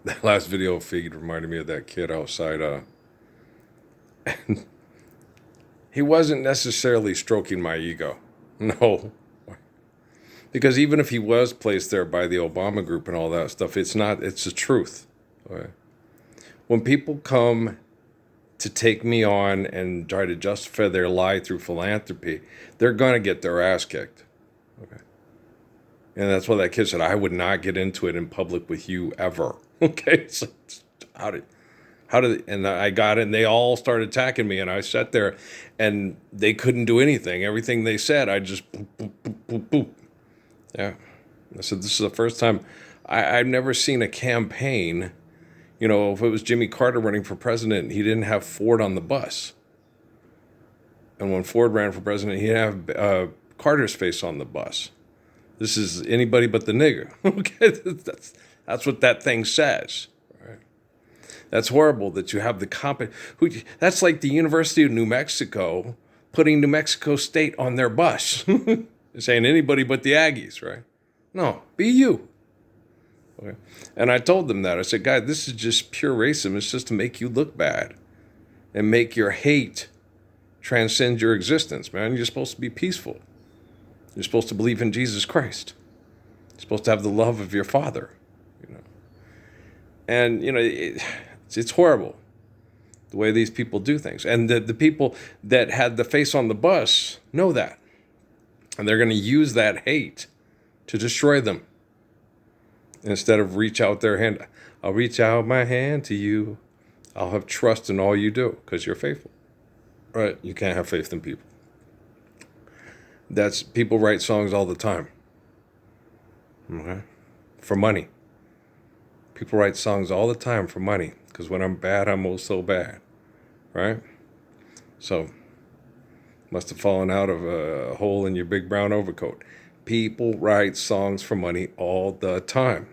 That last video feed reminded me of that kid outside. And he wasn't necessarily stroking my ego. No. Because even if he was placed there by the Obama group and all that stuff, it's not, it's the truth. Okay? When people come to take me on and try to justify their lie through philanthropy, they're going to get their ass kicked. Okay. And that's why that kid said, I would not get into it in public with you ever. Okay. So how did, and I got it and they all started attacking me and I sat there and they couldn't do anything. Everything they said, I just boop, boop, boop, boop, boop. Yeah. I said, this is the first time I've never seen a campaign. You know, if it was Jimmy Carter running for president, he didn't have Ford on the bus. And when Ford ran for president, he didn't have Carter's face on the bus. This is anybody but the nigger. Okay, that's what that thing says. Right? That's horrible that you have the that's like the University of New Mexico putting New Mexico State on their bus. Saying anybody but the Aggies, right? No, be you. Okay. And I told them that. I said, guys, this is just pure racism. It's just to make you look bad and make your hate transcend your existence, man. You're supposed to be peaceful. You're supposed to believe in Jesus Christ. You're supposed to have the love of your Father, you know. And, you know, it's horrible the way these people do things. And the people that had the face on the bus know that. And they're going to use that hate to destroy them. Instead of reach out their hand, I'll reach out my hand to you. I'll have trust in all you do because you're faithful. Right? You can't have faith in people. That's people write songs all the time. Okay? For money. People write songs all the time for money because when I'm bad, I'm oh so bad. Right? So, must have fallen out of a hole in your big brown overcoat. People write songs for money all the time.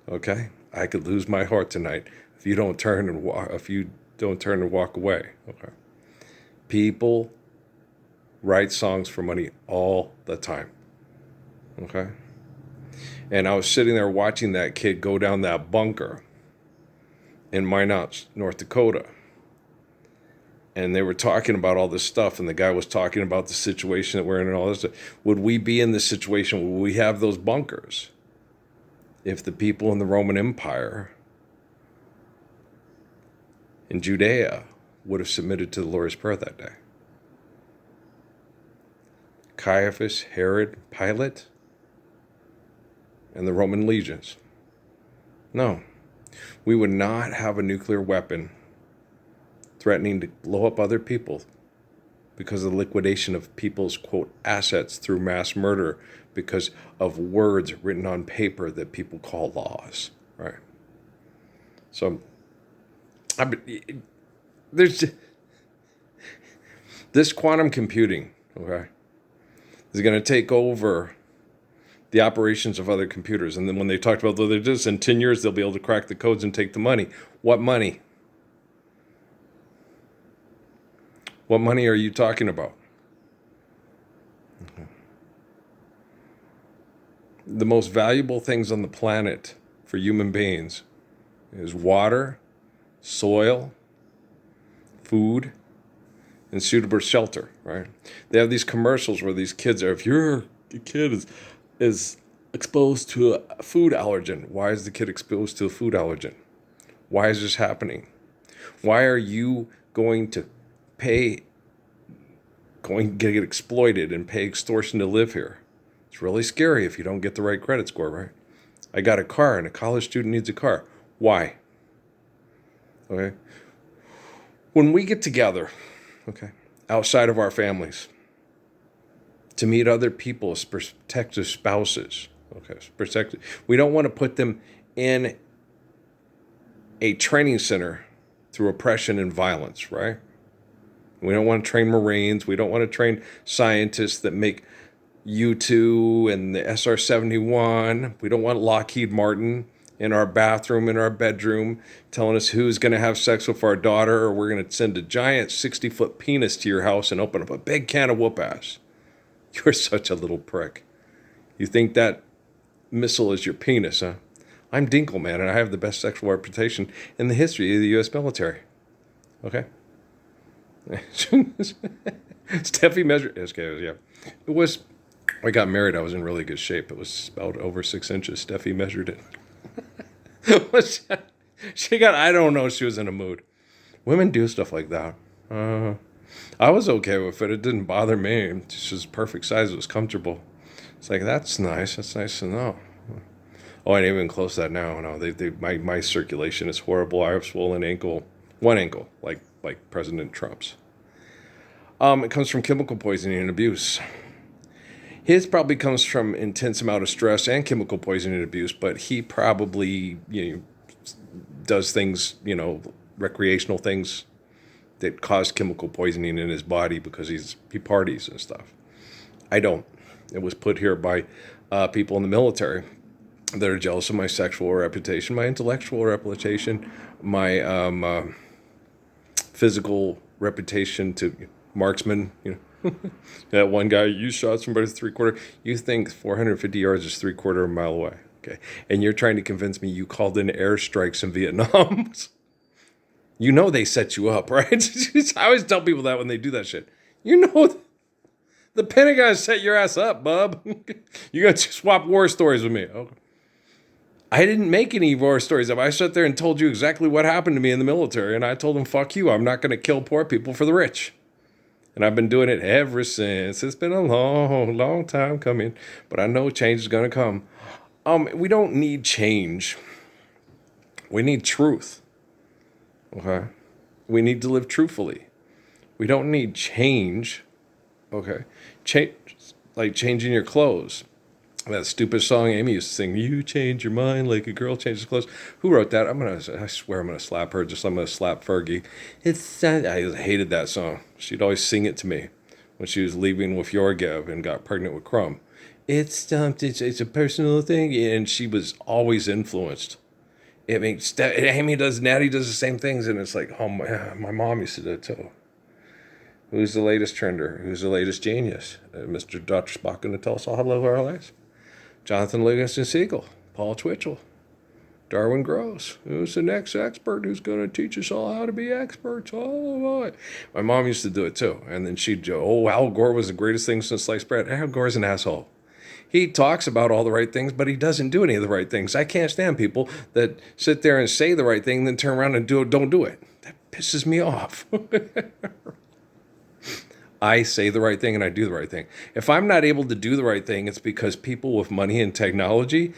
Okay? I could lose my heart tonight if you don't turn and walk away. Okay? People write songs for money all the time. Okay? And I was sitting there watching that kid go down that bunker in Minot, North Dakota. And they were talking about all this stuff, and the guy was talking about the situation that we're in and all this stuff. Would we be in this situation? Would we have those bunkers if the people in the Roman Empire in Judea would have submitted to the Lord's Prayer that day? Caiaphas, Herod, Pilate, and the Roman legions. No, we would not have a nuclear weapon threatening to blow up other people because of the liquidation of people's, quote, assets through mass murder because of words written on paper that people call laws, right? So, there's this quantum computing, okay, is going to take over the operations of other computers. And then when they talked about this, in 10 years, they'll be able to crack the codes and take the money. What money? What money are you talking about? Okay. The most valuable things on the planet for human beings is water, soil, food, and suitable shelter, right? They have these commercials where these kids are, if your kid is exposed to a food allergen, why is the kid exposed to a food allergen? Why is this happening? Why are you going to get exploited and pay extortion to live here? It's really scary if you don't get the right credit score, right? I got a car and a college student needs a car. Why? Okay. When we get together, okay, outside of our families, to meet other people as protective spouses, okay, we don't want to put them in a training center through oppression and violence, right? We don't want to train Marines. We don't want to train scientists that make U-2 and the SR-71. We don't want Lockheed Martin in our bathroom, in our bedroom, telling us who's going to have sex with our daughter, or we're going to send a giant 60-foot penis to your house and open up a big can of whoop-ass. You're such a little prick. You think that missile is your penis, huh? I'm Dinkle, man, and I have the best sexual reputation in the history of the U.S. military. Okay? Steffi measured. Okay, yeah. It was. I got married. I was in really good shape. It was about over 6 inches. Steffi measured it. She got. I don't know. She was in a mood. Women do stuff like that. I was okay with it. It didn't bother me. It just was perfect size. It was comfortable. It's like that's nice. That's nice to know. Oh, I ain't even close to that now. No, my circulation is horrible. I have swollen ankle, one ankle, like President Trump's. It comes from chemical poisoning and abuse. His probably comes from intense amount of stress and chemical poisoning and abuse, but he probably does things, recreational things that cause chemical poisoning in his body because he parties and stuff. I don't. It was put here by people in the military that are jealous of my sexual reputation, my intellectual reputation, my physical reputation to marksman. That one guy, you shot somebody 3/4. You think 450 yards is 3/4 of a mile away. Okay. And you're trying to convince me you called in airstrikes in Vietnam. They set you up, right? I always tell people that when they do that shit. The Pentagon set your ass up, bub. You got to swap war stories with me. Okay. I didn't make any war stories up. I sat there and told you exactly what happened to me in the military, and I told them, fuck you, I'm not going to kill poor people for the rich. And I've been doing it ever since. It's been a long, long time coming, but I know change is going to come. We don't need change. We need truth. Okay? We need to live truthfully. We don't need change. Okay? Change, like changing your clothes. That stupid song Aimee used to sing, you change your mind like a girl changes clothes. Who wrote that? I swear I'm going to slap her, just like I'm going to slap Fergie. I hated that song. She'd always sing it to me when she was leaving with Yorgev and got pregnant with Crumb. It's a personal thing. And she was always influenced. Natty does the same things. And it's like, oh, my mom used to do it too. Who's the latest trender? Who's the latest genius? Mr. Dr. Spock going to tell us all how to live our lives? Jonathan Livingston Seagull, Paul Twitchell, Darwin Gross. Who's the next expert who's going to teach us all how to be experts? Oh, my mom used to do it too. And then she'd go, Al Gore was the greatest thing since sliced bread. Al Gore's an asshole. He talks about all the right things, but he doesn't do any of the right things. I can't stand people that sit there and say the right thing, then turn around and don't do it. That pisses me off. I say the right thing and I do the right thing. If I'm not able to do the right thing, it's because people with money and technology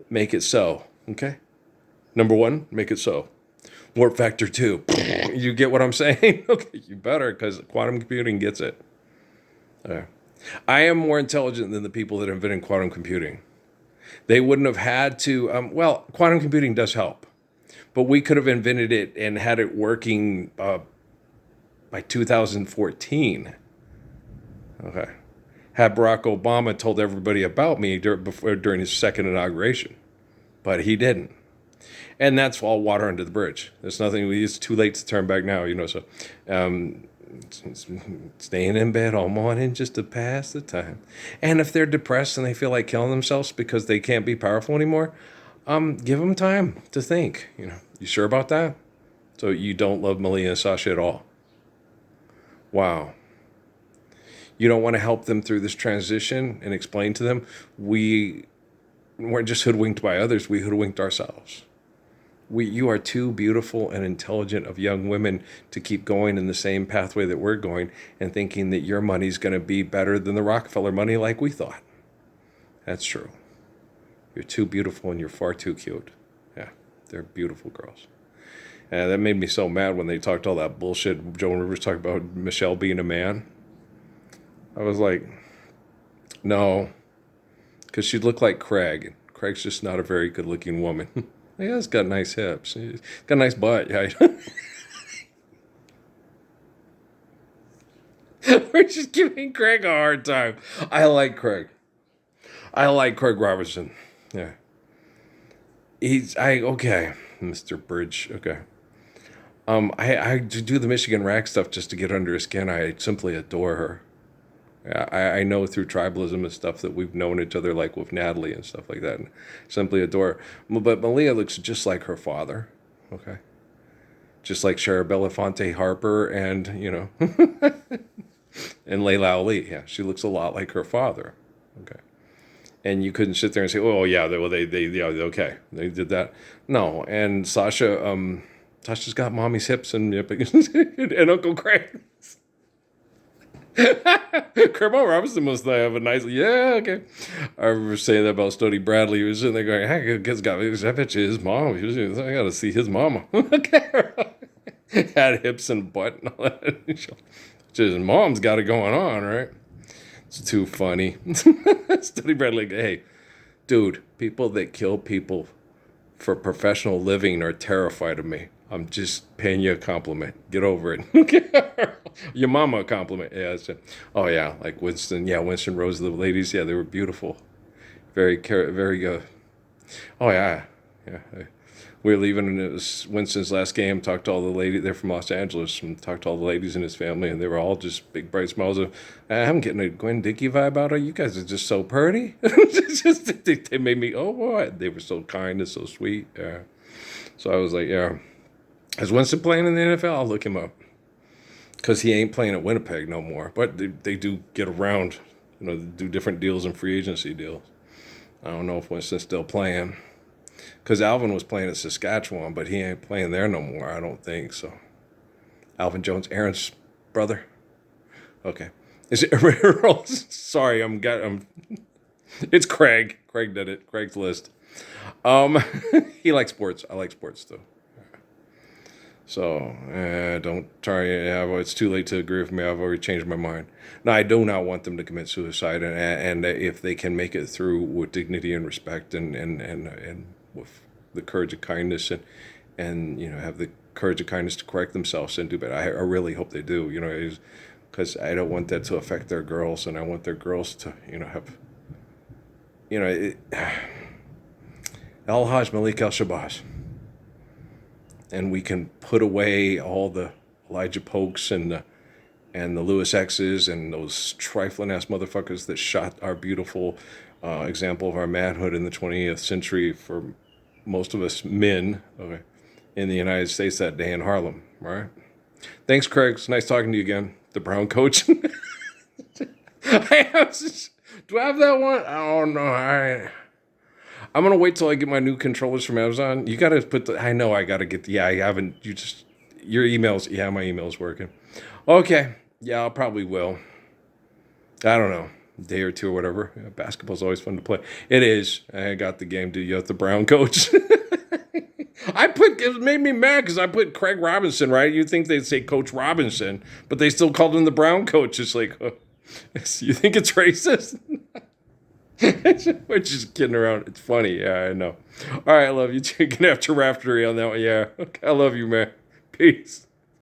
make it so. Okay? Number one, make it so. Warp factor 2. You get what I'm saying? Okay, you better, because quantum computing gets it. I am more intelligent than the people that invented quantum computing. They wouldn't have had to, quantum computing does help. But we could have invented it and had it working by 2014. Okay. Had Barack Obama told everybody about me during his second inauguration. But he didn't. And that's all water under the bridge. There's nothing, it's too late to turn back now, so staying in bed all morning just to pass the time. And if they're depressed and they feel like killing themselves because they can't be powerful anymore, give them time to think. You sure about that? So you don't love Malia and Sasha at all? Wow. You don't want to help them through this transition and explain to them, we weren't just hoodwinked by others, we hoodwinked ourselves. You are too beautiful and intelligent of young women to keep going in the same pathway that we're going and thinking that your money's going to be better than the Rockefeller money like we thought. That's true. You're too beautiful and you're far too cute. Yeah, they're beautiful girls. And that made me so mad when they talked all that bullshit. Joan Rivers talked about Michelle being a man. I was like, no, because she'd look like Craig. Craig's just not a very good-looking woman. Yeah, he's got nice hips. He's got a nice butt. Yeah. We're just giving Craig a hard time. I like Craig. I like Craig Robertson. Yeah. Okay, Mr. Bridge. Okay. I do the Michigan Rag stuff just to get under his skin. I simply adore her. Yeah, I know through tribalism and stuff that we've known each other, like with Natalie and stuff like that, and simply adore her. But Malia looks just like her father, okay? Just like Shara Belafonte Harper and, and Layla Ali. Yeah, she looks a lot like her father, okay? And you couldn't sit there and say, oh, yeah, yeah, okay, they did that. No, and Sasha's got mommy's hips and, and Uncle Craig. Kermit Robinson must have a nice, yeah, okay. I remember saying that about Stody Bradley. He was sitting there going, hey, kid's got, I bet you his mom, I got to see his mama. Had hips and butt and all that. His mom's got it going on, right? It's too funny. Stody Bradley, hey, dude, people that kill people for professional living are terrified of me. I'm just paying you a compliment. Get over it. Your mama a compliment. Yeah. Oh yeah, like Winston. Yeah, Winston Rose. The ladies. Yeah, they were beautiful. Very good. Oh yeah, yeah. We were leaving, and it was Winston's last game. Talked to all the ladies. They're from Los Angeles, and talked to all the ladies in his family, and they were all just big bright smiles. I'm getting a Gwen Dickey vibe out of you guys. Are just so pretty. They made me. Oh boy, they were so kind and so sweet. Yeah. So I was like, yeah. Is Winston playing in the NFL? I'll look him up. Because he ain't playing at Winnipeg no more. But they do get around, do different deals and free agency deals. I don't know if Winston's still playing. Because Alvin was playing at Saskatchewan, but he ain't playing there no more, I don't think. So, Alvin Jones, Aaron's brother. Okay. Is it Sorry, it's Craig. Craig did it. Craig's list. He likes sports. I like sports too. So, don't try. It's too late to agree with me. I've already changed my mind. No, I do not want them to commit suicide, and if they can make it through with dignity and respect, and with the courage and kindness, and have the courage and kindness to correct themselves and do better. I really hope they do. Because I don't want that to affect their girls, and I want their girls to have. El Haj Malik El Shabazz. And we can put away all the Elijah Pokes and the Lewis X's and those trifling ass motherfuckers that shot our beautiful example of our manhood in the 20th century for most of us men, okay, in the United States that day in Harlem. All right. Thanks, Craig. It's nice talking to you again. The Brown coach. Do I have that one? Oh no. I'm going to wait till I get my new controllers from Amazon. You got to I know I got to get I haven't, your emails. Yeah, my email's working. Okay. Yeah, I probably will. I don't know. A day or two or whatever. Basketball's always fun to play. It is. I got the game. Do you have the Brown coach? It made me mad because I put Craig Robinson, right? You'd think they'd say Coach Robinson, but they still called him the Brown coach. It's like, you think it's racist? We're just kidding around. It's funny. Yeah, I know. All right, I love you. You're going to have to raftery on that one. Yeah. Okay, I love you, man. Peace.